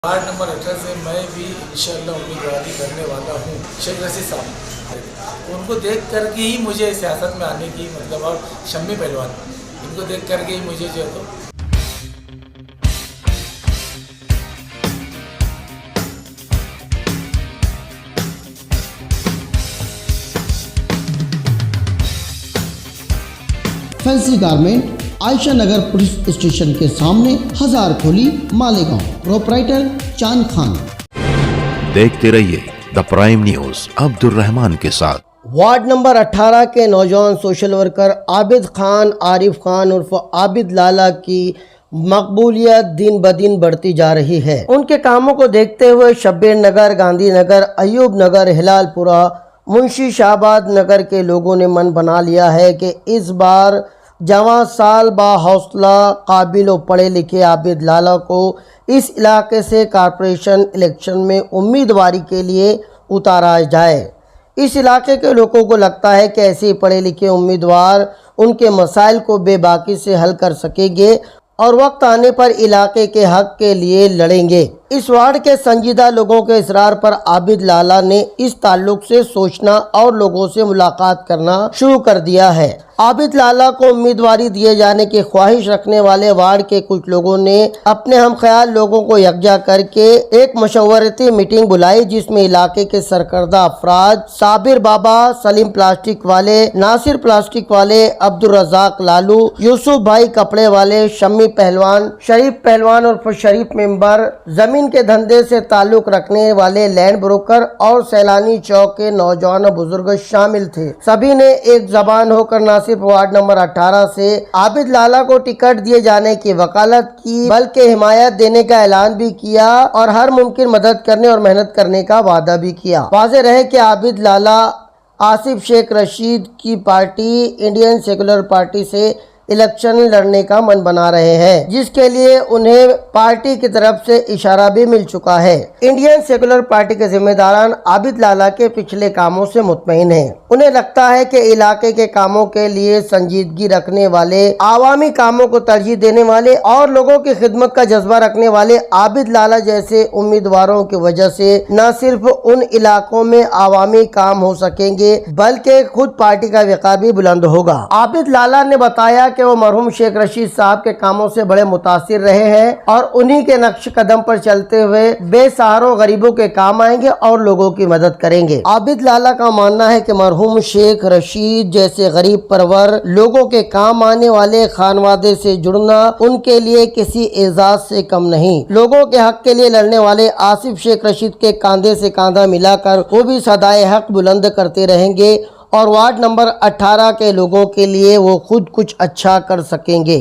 Ward number 18 से मैं भी इंशाअल्लाह उम्मीदवारी करने वाला हूँ शेख रशीद साहब। उनको देख करके ही मुझे सियासत में आने की और शम्मी पहलवान इनको देख करके ही मुझे जो है फैंसी गारमेंट आयशा नगर पुलिस स्टेशन के सामने हजार खोली मालेगांव। प्रोपराइटर चांद खान। देखते रहिए the prime news Abdul Rahman के साथ। वार्ड नंबर 18 के नौजवान सोशल वर्कर आबिद खान आरिफ खान उर्फ आबिद लाला की मकबूलियत दिन ब दिन बढ़ती जा रही है। उनके कामों को देखते हुए शब्बीर नगर, गांधी नगर, अयूब नगर, हिलालपुरा, मुंशी शाहबाद नगर के लोगों ने मन बना लिया है कि इस बार जवां साल बा हौसला काबिल और पढ़े लिखे आबिद लाला को इस इलाके से कॉरपोरेशन इलेक्शन में उम्मीदवारी के लिए उतारा जाए। इस इलाके के लोगों को लगता है कि ऐसे पढ़े लिखे उम्मीदवार उनके मसाइल को बेबाकी से हल कर सकेंगे और वक्त आने पर इलाके के हक के लिए लड़ेंगे। इस वार्ड के संजीदा लोगों के इसरार पर आबिद लाला ने इस ताल्लुक से सोचना और लोगों से मुलाकात करना शुरू कर दिया है। आबिद लाला को उम्मीदवारी दिए जाने की ख्वाहिश रखने वाले वार्ड के कुछ लोगों ने अपने हम ख्याल लोगों को यकजा करके एक मशवरती मीटिंग बुलाई, जिसमें इलाके के सरकर्दा अफराद साबिर बाबा, सलीम प्लास्टिक वाले, नासिर प्लास्टिक वाले, अब्दुल रज़ाक लालू, यूसुफ भाई कपड़े वाले, शम्मी पहलवान, शरीफ पहलवान और शरीफ मेंबर, जमीन के धंधे से ताल्लुक रखने वाले लैंड ब्रोकर और सैलानी चौक के नौजवान बुजुर्ग शामिल थे। सभी ने एक जबान होकर न सिर्फ वार्ड नंबर 18 से आबिद लाला को टिकट दिए जाने की वकालत की, बल्कि हिमायत देने का ऐलान भी किया और हर मुमकिन मदद करने और मेहनत करने का वादा भी किया। वाज़ेह रहे कि आबिद लाला आसिफ शेख रशीद की पार्टी इंडियन सेकुलर पार्टी से इलेक्शन लड़ने का मन बना रहे हैं, जिसके लिए उन्हें पार्टी की तरफ से इशारा भी मिल चुका है। इंडियन सेकुलर पार्टी के जिम्मेदारान आबिद लाला के पिछले कामों से मुतमईन हैं। उन्हें लगता है कि इलाके के कामों के लिए संजीदगी रखने वाले, आवामी कामों को तरजीह देने वाले और लोगों की खिदमत का जज्बा रखने वाले आबिद लाला जैसे उम्मीदवारों की वजह से न सिर्फ उन इलाकों में आवामी काम हो सकेंगे, बल्कि खुद पार्टी का वक़ार भी बुलंद होगा। आबिद लाला ने बताया कि वो मरहूम शेख रशीद साहब के कामों से बड़े मुतासिर रहे हैं और उन्हीं के नक्श कदम पर चलते हुए बेसहारों गरीबों के काम आएंगे और लोगों की मदद करेंगे। आबिद लाला का मानना है कि मरहूम शेख रशीद जैसे गरीब परवर लोगों के काम आने वाले खानवादे से जुड़ना उनके लिए किसी एजाज से कम नहीं। लोगों के हक के लिए लड़ने वाले आसिफ शेख रशीद के कांधे से कांधा मिलाकर वो भी सदाए हक बुलंद करते रहेंगे और वार्ड नंबर 18 के लोगों के लिए वो खुद कुछ अच्छा कर सकेंगे।